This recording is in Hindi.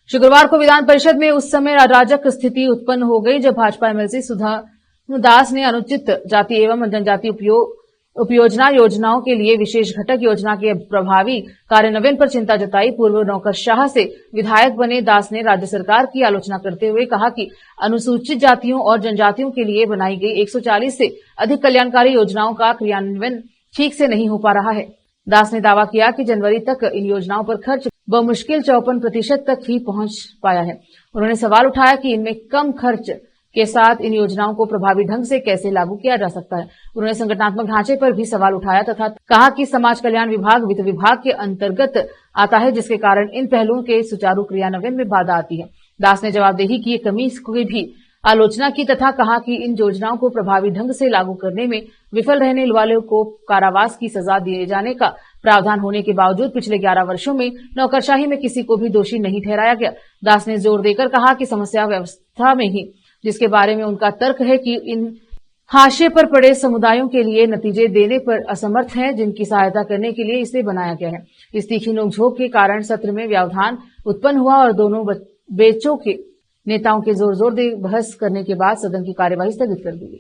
शुक्रवार को विधान परिषद में उस समय अराजक स्थिति उत्पन्न हो गई जब भाजपा एमएलसी सुधा दास ने अनुचित जाति एवं जनजाति उपयोजना योजनाओं के लिए विशेष घटक योजना के प्रभावी कार्यान्वयन पर चिंता जताई। पूर्व नौकरशाह से विधायक बने दास ने राज्य सरकार की आलोचना करते हुए कहा कि अनुसूचित जातियों और जनजातियों के लिए बनाई गई 140 से अधिक कल्याणकारी योजनाओं का क्रियान्वयन ठीक से नहीं हो पा रहा है। दास ने दावा किया कि जनवरी तक इन योजनाओं पर खर्च बमुश्किल 54% तक ही पहुंच पाया है। उन्होंने सवाल उठाया कि इनमें कम खर्च के साथ इन योजनाओं को प्रभावी ढंग से कैसे लागू किया जा सकता है। उन्होंने संगठनात्मक ढांचे पर भी सवाल उठाया तथा कहा कि समाज कल्याण विभाग वित्त विभाग के अंतर्गत आता है, जिसके कारण इन पहलुओं के सुचारू क्रियान्वयन में बाधा आती है। दास ने जवाबदेही की कमी की भी आलोचना की तथा कहा कि इन योजनाओं को प्रभावी ढंग से लागू करने में विफल रहने वालों को कारावास की सजा दिए जाने का प्रावधान होने के बावजूद पिछले 11 वर्षों में नौकरशाही में किसी को भी दोषी नहीं ठहराया गया। दास ने जोर देकर कहा कि समस्या व्यवस्था में ही, जिसके बारे में उनका तर्क है कि इन हाशिए पर पड़े समुदायों के लिए नतीजे देने पर असमर्थ हैं, जिनकी सहायता करने के लिए इसे बनाया गया है। इस तीखी नोकझोंक के कारण सत्र में व्यवधान उत्पन्न हुआ और दोनों बेंचों के नेताओं के जोर जोर से बहस करने के बाद सदन की कार्यवाही स्थगित कर दी गई।